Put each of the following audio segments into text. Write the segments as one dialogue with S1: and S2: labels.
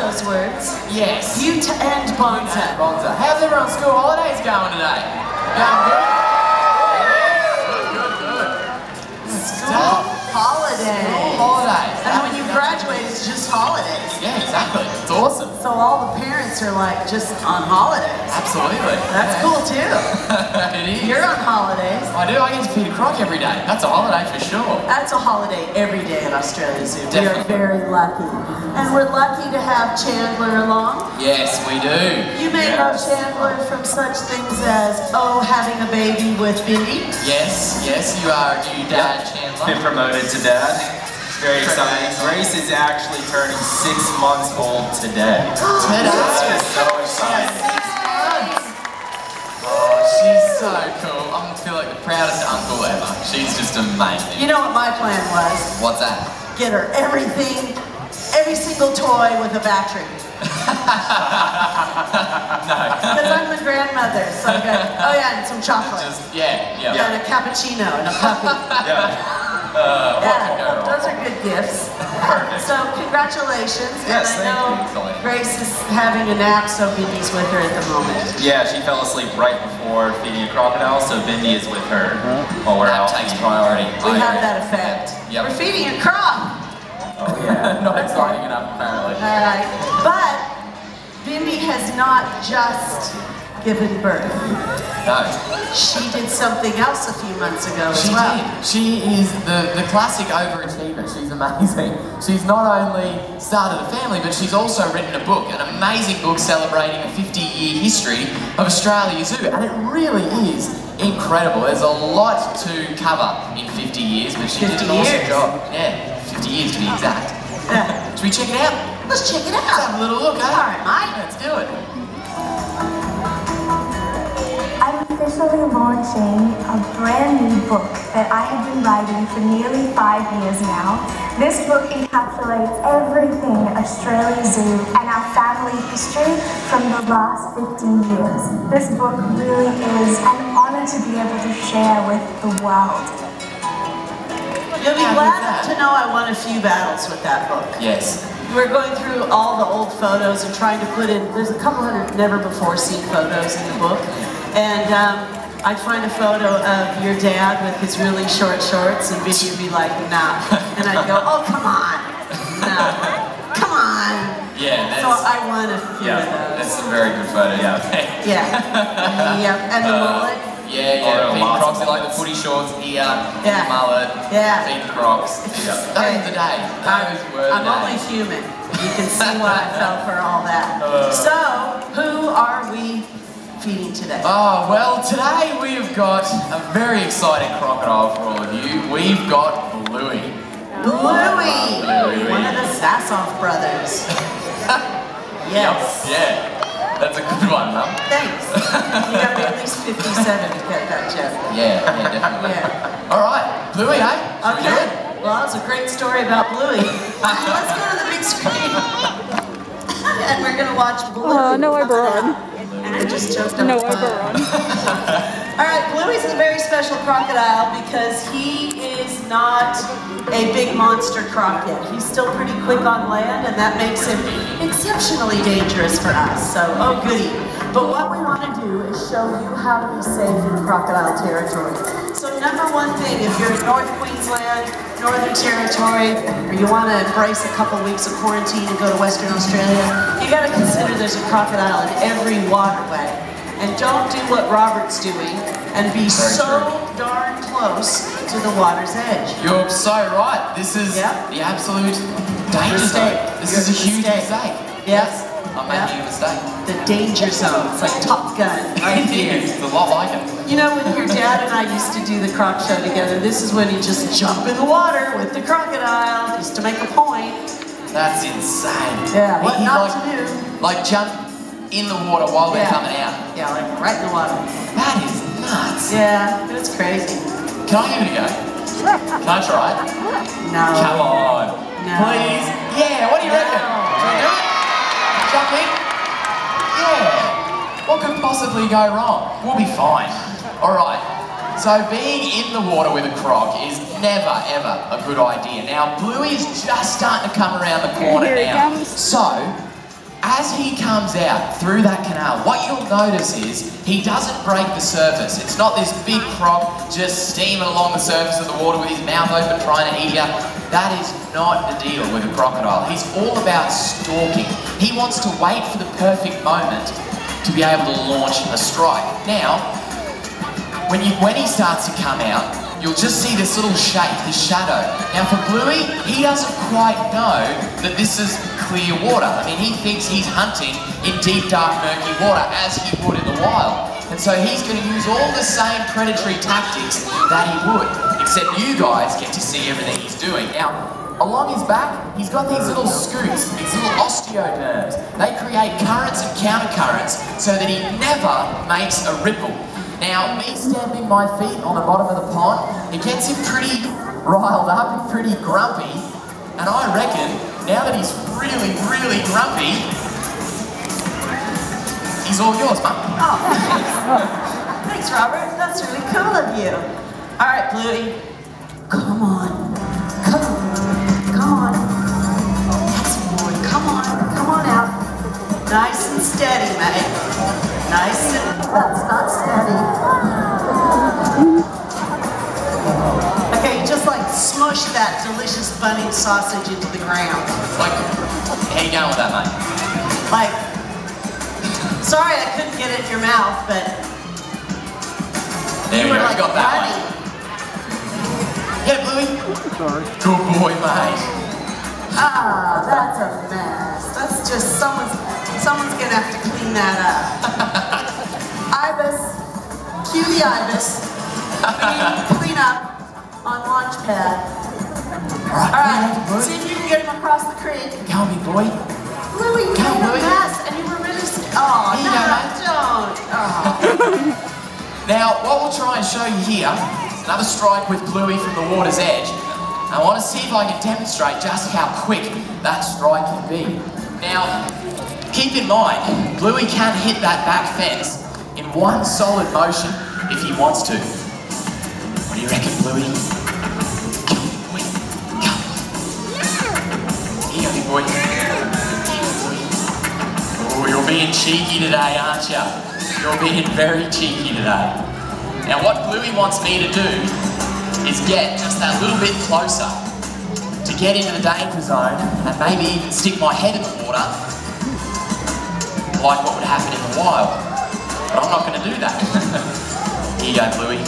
S1: those words.
S2: Yes.
S1: Butte and Bonza.
S2: Bonza. How's everyone's school holidays going today? Going good?
S1: School holidays.
S2: School holidays.
S1: And when you graduate, it's just holidays.
S2: Yeah, exactly. It's awesome.
S1: So all the parents are like just on holidays.
S2: Absolutely.
S1: That's cool too.
S2: It is.
S1: You're on holidays.
S2: I do. I get to feed a croc every day. That's a holiday for sure.
S1: That's a holiday every day at Australia Zoo.
S2: Definitely.
S1: We are very lucky. And we're lucky to have Chandler along.
S2: Yes, we do.
S1: You may know Chandler from such things as, having a baby with Bindi.
S2: Yes, you are a new dad, Chandler.
S3: Been promoted to dad. It's very exciting. Grace is actually turning 6 months old today.
S2: Today?
S3: It's so exciting.
S2: 6 months. Oh, she's so cool. I feel like the proudest uncle ever. She's just amazing.
S1: You know what my plan was?
S2: What's that?
S1: Get her everything, every single toy with a battery.
S2: No.
S1: Because I'm the grandmother, so I got, and some chocolate.
S2: Yeah.
S1: And a cappuccino and a puppy. Those are good gifts.
S2: Perfect.
S1: So congratulations.
S3: Yes,
S1: and I know
S2: thank you.
S1: Grace is having a nap, so Bindi's with her at the moment.
S3: Yeah, she fell asleep right before feeding a crocodile, so Bindi is with her while we're out.
S2: That takes priority.
S1: We have that effect.
S2: Yep.
S1: We're feeding a croc.
S3: Oh yeah.
S2: Not exciting enough, apparently.
S1: All right. But Bindi has not just given birth.
S2: No.
S1: She did something else a few months ago as
S2: She
S1: well.
S2: did. She is the classic overachiever. She's amazing. She's not only started a family, but she's also written a book, an amazing book celebrating a 50-year history of Australia Zoo, and it really is incredible. There's a lot to cover in 50 years, but she did an awesome job. Yeah, 50 years to be exact. Should we check it out?
S1: Let's check it out.
S2: Let's have a little look, eh?
S1: All right, mate.
S2: Let's do it.
S4: I'm officially launching a brand new book that I have been writing for nearly 5 years now. This book encapsulates everything Australia Zoo and our family history from the last 50 years. This book really is an honor to be able to share with the world.
S1: You'll be glad to know I won a few battles with that book.
S2: Yes.
S1: We're going through all the old photos and trying to put in, there's a couple hundred never-before-seen photos in the book. And I'd find a photo of your dad with his really short shorts, and Vicky would be like, nah. And I'd go, oh, come on. No. Come on.
S2: Yeah, that's...
S1: So I won a few of those.
S2: That's some very good photos.
S1: Yeah. And the mullet.
S2: Yeah. Feeding crocs, they like the footy shorts, the mullet, feeding crocs. Those are the day. Those were the
S1: I'm only
S2: days.
S1: human. You can see why I fell for all that. So, who are we feeding today?
S2: Oh, well, today we've got a very exciting crocodile for all of you. We've got Bluey.
S1: Bluey! One of the Sassoff brothers. Yes.
S2: Yeah. That's a good one, Mum.
S1: Thanks. You gotta be at least 57 to get that joke.
S2: Yeah, definitely.
S1: Yeah.
S2: All right, Bluey, eh? Should we do it?
S1: Well, that's a great story about Bluey. Let's go to the big screen. And we're gonna watch Bluey.
S5: No, Oberon.
S1: I just choked up.
S5: No, Oberon.
S1: All right, Bluey's a very special crocodile because he is not a big monster croc yet. He's still pretty quick on land, and that makes him exceptionally dangerous for us. So, oh goody. But what we want to do is show you how to be safe in crocodile territory. So number one thing, if you're in North Queensland, Northern Territory, or you want to embrace a couple weeks of quarantine and go to Western Australia, you got to consider there's a crocodile in every waterway. And don't do what Robert's doing and be darn close to the water's edge.
S2: You're so right. This is the absolute danger zone. This is a huge mistake.
S1: Yes.
S2: I'm making a mistake.
S1: The danger zone. It's like Top Gun right here.
S2: It's a lot like it.
S1: You know, when your dad and I used to do the croc show together, this is when he'd just jump in the water with the crocodile just to make a point.
S2: That's insane.
S1: Yeah, what not to do.
S2: Like jump in the water while they're coming out.
S1: Yeah, like right in the water.
S2: That is nuts.
S1: Yeah, it's crazy.
S2: Can I give it a go? Can I try it?
S1: No.
S2: Come on.
S1: No.
S2: Please. Yeah, what do you reckon? Should we do it? Jump in? Yeah. What could possibly go wrong? We'll be fine. Alright. So being in the water with a croc is never ever a good idea. Now Bluey's just starting to come around the corner
S5: Here he
S2: now.
S5: comes.
S2: So as he comes out through that canal, what you'll notice is he doesn't break the surface. It's not this big croc just steaming along the surface of the water with his mouth open trying to eat you. That is not the deal with a crocodile. He's all about stalking. He wants to wait for the perfect moment to be able to launch a strike. Now, when he starts to come out, you'll just see this little shape, this shadow. Now for Bluey, he doesn't quite know that this is clear water. I mean, he thinks he's hunting in deep, dark, murky water as he would in the wild. And so he's going to use all the same predatory tactics that he would, except you guys get to see everything he's doing. Now, along his back, he's got these little scoots, these little osteoderms. They create currents and countercurrents so that he never makes a ripple. Now, me stamping my feet on the bottom of the pond, it gets him pretty riled up and pretty grumpy. And I reckon, now that he's really, really grumpy, he's all yours, Mum.
S1: Oh, thanks, Robert. That's really cool of you. All right, Bluey. Come on. Come on. That's a boy. Come on out. Nice and steady, mate. Nice and... That's not steady. Okay, just like smush that delicious bunny sausage into the ground.
S2: Like, how you going with that, mate?
S1: Like, sorry I couldn't get it in your mouth, but...
S2: There we go,
S1: like
S2: you got that
S1: running.
S2: one. Yeah, Bluey? Sorry. Good boy, mate.
S1: Ah, that's a mess. That's just someone's gonna have to clean that up. Ibis, cue the Ibis. Clean up on launch pad. All right, see if you can get him across the creek.
S2: Come on, big boy.
S1: Bluey, you
S2: Come on,
S1: made a
S2: Bluey.
S1: mess, and you were really. Oh,
S2: Here you
S1: no,
S2: go, mate.
S1: don't. Oh.
S2: Now, what we'll try and show you here is another strike with Bluey from the water's edge. I want to see if I can demonstrate just how quick that strike can be. Now, keep in mind, Bluey can hit that back fence in one solid motion if he wants to. What do you reckon, Bluey? Come, boy. Come. Here, big boy. Oh, you're being cheeky today, aren't you? You're being very cheeky today. Now, what Bluey wants me to do is get just that little bit closer to get into the danger zone and maybe even stick my head in the water like what would happen in the wild. But I'm not going to do that. Here you go, Bluey.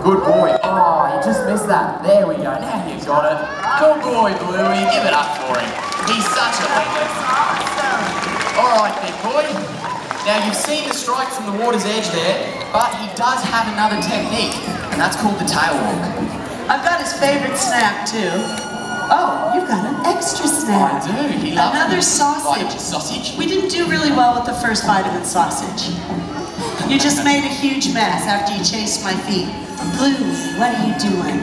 S2: Good boy. Oh, you just missed that. There we go. Now you got it. Good boy, Bluey. Give it up for him. He's such a legend. All right, big boy. Now you've seen the strike from the water's edge there, but he does have another technique, and that's called the tail walk.
S1: I've got his favorite snack too. Oh, you've got an extra snack.
S2: I do. He loves
S1: Another
S2: vitamin
S1: sausage.
S2: sausage.
S1: We didn't do really well with the first vitamin sausage. You just made a huge mess after you chased my feet. Blue, what are you doing?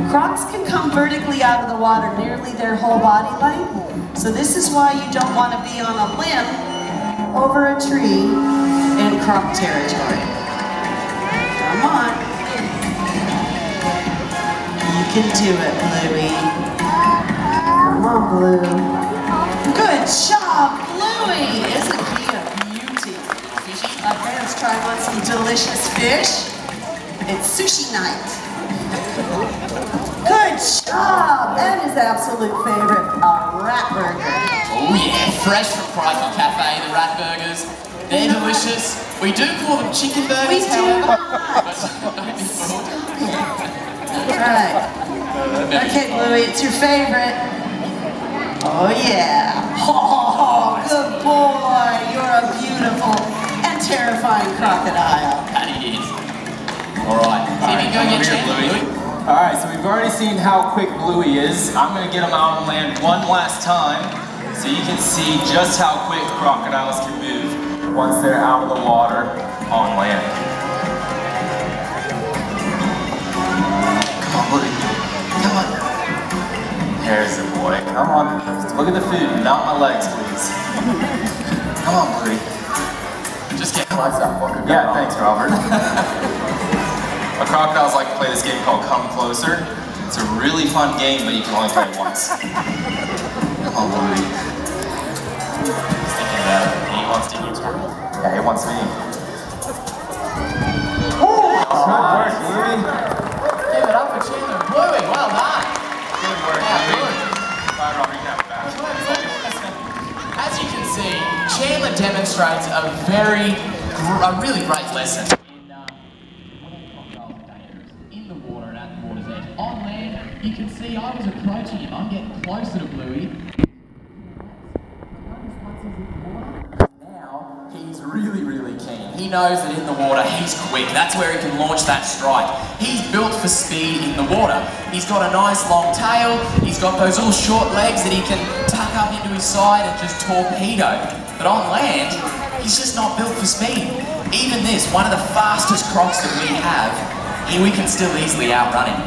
S1: Crocs can come vertically out of the water nearly their whole body length. So this is why you don't want to be on a limb over a tree in croc territory. Come on. You can do it, Bluey. Come on, Blue. Good job, Bluey! Isn't he a beauty? Okay, let's try on some delicious fish. It's sushi night. Good job! And his absolute favorite, a rat burger.
S2: Oh yeah, fresh from Crikey Cafe, the rat burgers. They're delicious. We do call them chicken burgers,
S1: We do
S2: however.
S1: not.
S2: Don't be fooled.
S1: Right. Okay, Bluey, it's your favorite. Oh yeah. Oh, good boy. You're a beautiful and terrifying crocodile.
S2: That he is. Alright, see if you can go get Champ, Bluey.
S3: Alright, so we've already seen how quick Bluey is. I'm going to get him out on land one last time so you can see just how quick crocodiles can move once they're out of the water on land. Come on, Bluey. Come on. There's the boy. Come on. Look at the food, not my legs, please. Come on, Bluey.
S2: Just get closer.
S3: Yeah, thanks, Robert. Crocodiles like to play this game called Come Closer. It's a really fun game, but you can only play it once. Come on, Bluey.
S2: He's thinking about it. He wants to hit you.
S3: Yeah, he wants me. Good work, Bluey.
S2: Give it up for Chandler and Bluey. Well done.
S3: Good work,
S2: Yeah,
S3: Bluey.
S2: good.
S3: Bye, Robert, you can have it back.
S2: As you can see, Chandler demonstrates a really great lesson in when crocodiles are dangerous in the water and at the water's edge. On land, you can see I was approaching him. I'm getting closer to Bluey. Now he's really keen. He knows that in the water he's quick. That's where he can launch that strike. He's built for speed in the water. He's got a nice long tail. He's got those little short legs that he can tuck up into his side and just torpedo. But on land, he's just not built for speed. Even this, one of the fastest crocs that we have, we can still easily outrun him.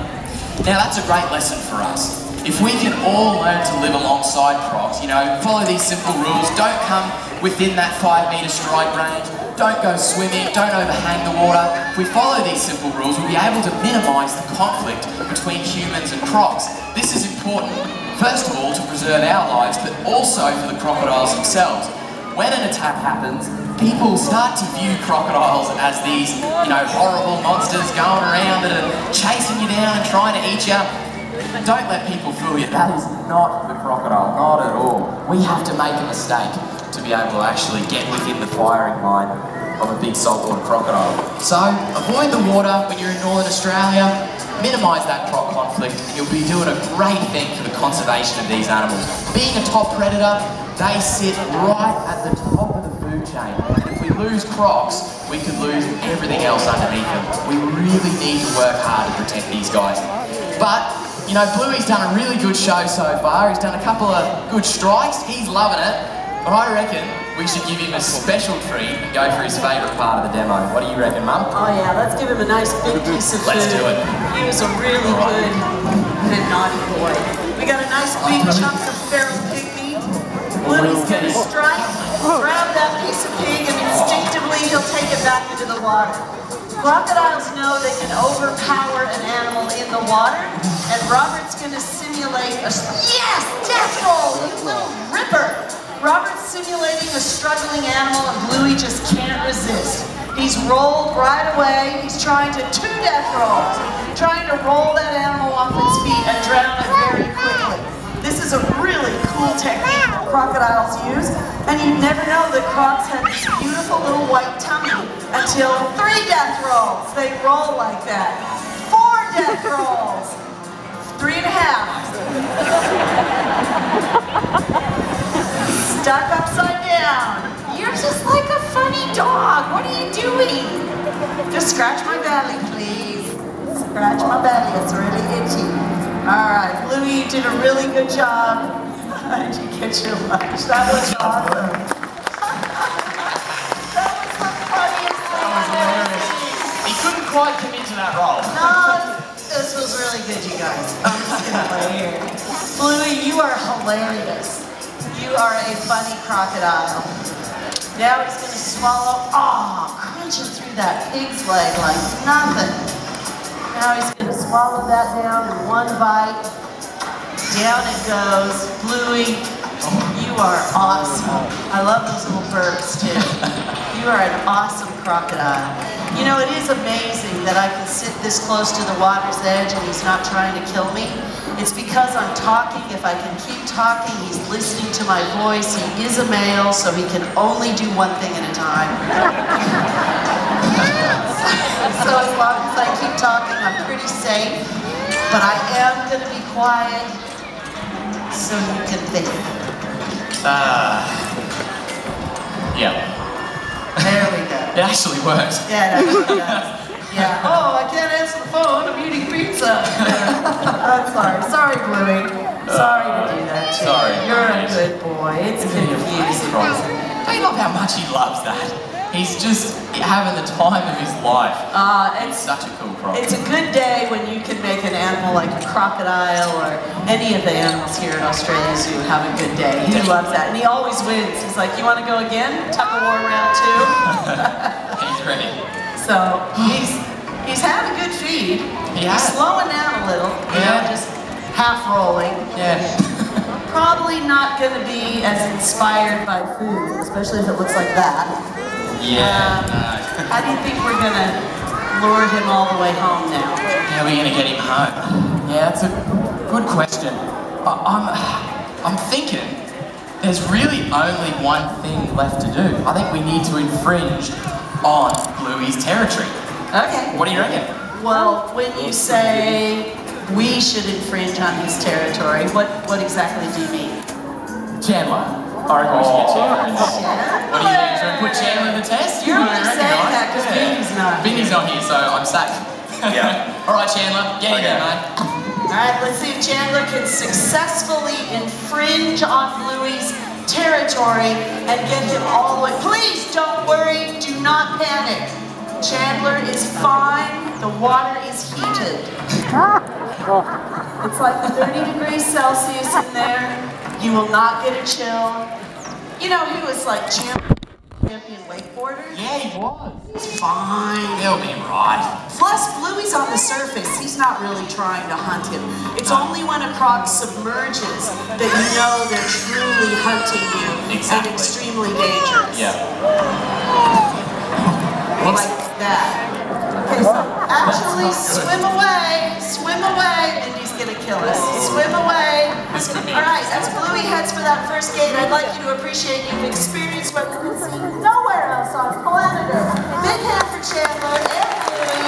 S2: Now that's a great lesson for us. If we can all learn to live alongside crocs, you know, follow these simple rules, don't come within that 5-metre strike range, don't go swimming, don't overhang the water. If we follow these simple rules, we'll be able to minimise the conflict between humans and crocs. This is important, first of all, to preserve our lives, but also for the crocodiles themselves. When an attack happens, people start to view crocodiles as these, you know, horrible monsters going around that are chasing you down and trying to eat you. Don't let people fool you. That is not the crocodile, not at all. We have to make a mistake to be able to actually get within the firing line of a big saltwater crocodile. So, avoid the water when you're in Northern Australia, minimise that croc conflict, and you'll be doing a great thing for the conservation of these animals. Being a top predator, they sit right at the top of the food chain. If we lose crocs, we could lose everything else underneath them. We really need to work hard to protect these guys. But, you know, Bluey's done a really good show so far. He's done a couple of good strikes. He's loving it. But I reckon we should give him a special treat and go for his favourite part of the demo. What do you reckon, Mum?
S1: Oh yeah, let's give him a nice big piece of food.
S2: Let's do it.
S1: He was a really good and naughty boy. We got a nice big chunk of feral pig meat. Bluey's gonna strike, grab that piece of pig, and instinctively he'll take it back into the water. Crocodiles know they can overpower an animal in the water, and Robert's gonna simulate a, yes, death roll, you little ripper! Robert's simulating a struggling animal and Bluey just can't resist. He's rolled right away, he's trying to 2 death rolls, trying to roll that animal off its feet and drown it very quickly. This is a really cool technique that crocodiles use, and you never know that crocs have this beautiful little white tummy until 3 death rolls. They roll like that. 4 death rolls. 3.5. Stuck upside down. You're just like a funny dog. What are you doing? Just scratch my belly, please. Scratch my belly. It's really itchy. All right, Bluey, you did a really good job. How did you get your lunch? That was awesome. That was the funniest thing I've ever seen.
S2: He couldn't quite commit to that role.
S1: No, this was really good, you guys. I'm just gonna lay here. Bluey, you are hilarious. You are a funny crocodile. Now he's gonna swallow, crunching through that pig's leg like nothing. Now he's gonna swallow that down in 1 bite. Down it goes. Bluey, you are awesome. I love those little burps too. You are an awesome crocodile. You know, it is amazing that I can sit this close to the water's edge and he's not trying to kill me. It's because I'm talking. If I can keep talking, he's listening to my voice. He is a male, so he can only do one thing at a time. So as long as I keep talking, I'm pretty safe. But I am going to be quiet so you can think.
S2: Yeah.
S1: There we go.
S2: It actually works.
S1: Yeah, it actually does. Yeah. Oh, I can't answer the phone. I'm eating pizza. I'm sorry. Sorry, Bluey. Sorry to do that to you.
S2: Sorry.
S1: You're a good boy. It's confusing.
S2: I love how much he loves that. He's just having the time of his life. It's such a cool croc.
S1: It's a good day when you can make an animal like a crocodile or any of the animals here at Australia Zoo have a good day. He loves that. And he always wins. He's like, you want to go again? Tug of war round 2?
S2: He's ready.
S1: So he's had a good feed.
S2: He has.
S1: He's slowing down a little. You know, just half rolling.
S2: Yeah.
S1: probably not going to be as inspired by food, especially if it looks like that.
S2: Yeah.
S1: How do you think we're going to lure him all the way home now?
S2: How are we going to get him home? Yeah, that's a good question. I'm thinking there's really only one thing left to do. I think we need to infringe on Bluey's territory.
S1: Okay.
S2: What do you reckon?
S1: Well, when you say we should infringe on his territory, what exactly do you mean?
S2: Chandler. I reckon we should get Chandler in there. What do you think? Should we put Chandler in the test?
S1: You're only saying that because Vinny's not.
S2: Vinny's not here, so I'm safe.
S3: Yeah.
S2: Alright, Chandler, get in there, mate.
S1: Alright, let's see if Chandler can successfully infringe on Bluey's territory and get him all the way. Please don't worry, do not panic. Chandler is fine, the water is heated. It's like 30 degrees Celsius in there. You will not get a chill. You know, he was like champion wakeboarder.
S2: Yeah, he was.
S1: He's fine.
S2: He'll be right.
S1: Plus, Bluey's on the surface. He's not really trying to hunt him. It's only when a croc submerges that you know they're truly hunting you.
S2: Exactly.
S1: And extremely dangerous.
S2: Yeah.
S1: Like that. Okay, so actually swim away, and he's gonna kill us. Swim away. Alright, as Bluey heads for that first gate, I'd like you to appreciate you've experienced what you can see nowhere else on planet Earth. Big hand for Chandler and Bluey.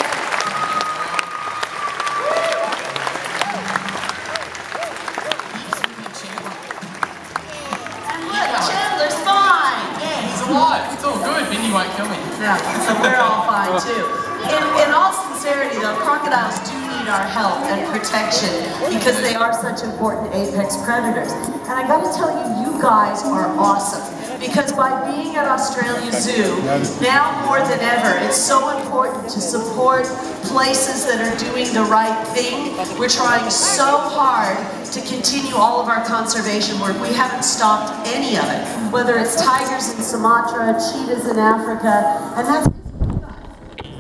S1: And look, Chandler's fine.
S2: Yeah, he's alive. It's all good. Vinny won't kill me.
S1: Yeah, so we're all fine too. In all sincerity though, crocodiles do need our help and protection because they are such important apex predators. And I gotta tell you, you guys are awesome. Because by being at Australia Zoo, now more than ever, it's so important to support places that are doing the right thing. We're trying so hard to continue all of our conservation work. We haven't stopped any of it, whether it's tigers in Sumatra, cheetahs in Africa, and that's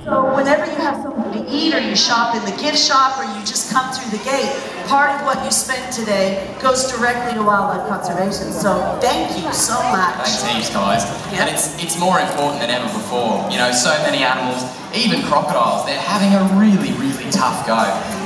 S1: so whenever you have something to eat or you shop in the gift shop or you just come through the gate, part of what you spend today goes directly to wildlife conservation. So thank you so much.
S2: Thanks heaps, guys.
S1: Yeah.
S2: And it's more important than ever before. You know, so many animals, even crocodiles, they're having a really, really tough go.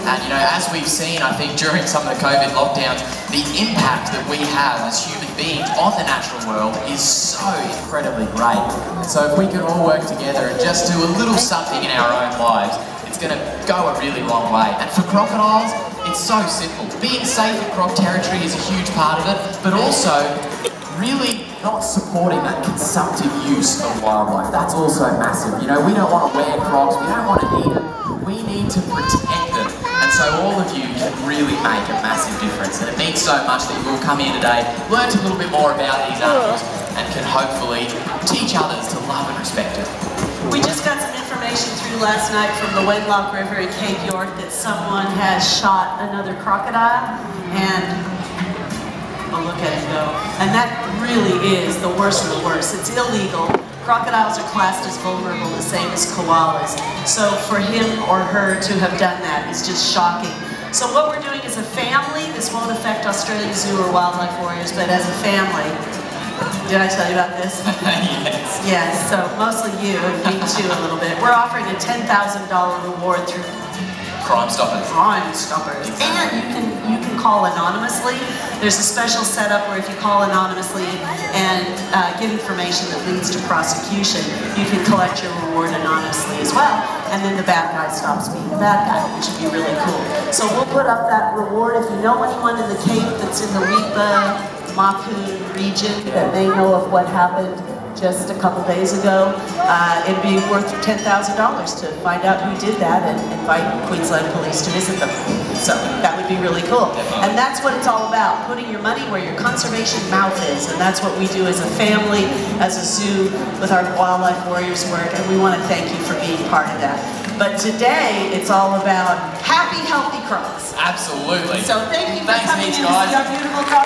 S2: And you know, as we've seen, I think during some of the COVID lockdowns, the impact that we have as human beings on the natural world is so incredibly great. And so if we could all work together and just do a little something in our own lives, it's going to go a really long way. And for crocodiles, it's so simple. Being safe in croc territory is a huge part of it, but also really not supporting that consumptive use of wildlife. That's also massive. You know, we don't want to wear crocs, we don't want to eat them, we need to protect them. And so all of you can really make a massive difference. And it means so much that you all come here today, learned a little bit more about these animals, and can hopefully teach others to love and respect it.
S1: We just got some information through last night from the Wenlock River at Cape York that someone has shot another crocodile, and oh, look at it go. And that really is the worst of the worst. It's illegal. Crocodiles are classed as vulnerable, the same as koalas. So for him or her to have done that is just shocking. So what we're doing as a family, this won't affect Australia Zoo or Wildlife Warriors, but as a family, did I tell you about this?
S2: Yes.
S1: Yes, so mostly you and me too a little bit. We're offering a $10,000 reward through
S2: Crime Stoppers.
S1: Crime Stoppers. And you can call anonymously. There's a special setup where if you call anonymously and give information that leads to prosecution, you can collect your reward anonymously as well. And then the bad guy stops being the bad guy, which would be really cool. So we'll put up that reward. If you know anyone in the Cape that's in the Lipa, Makun region that may know of what happened just a couple days ago, it'd be worth $10,000 to find out who did that and invite Queensland Police to visit them. So that would be really cool. And that's what it's all about, putting your money where your conservation mouth is. And that's what we do as a family, as a zoo, with our Wildlife Warriors work. And we want to thank you for being part of that. But today, it's all about happy, healthy crocs.
S2: Absolutely.
S1: So thank you for
S2: Thanks
S1: coming in
S2: heaps,
S1: to
S2: guys.
S1: see our beautiful crocs.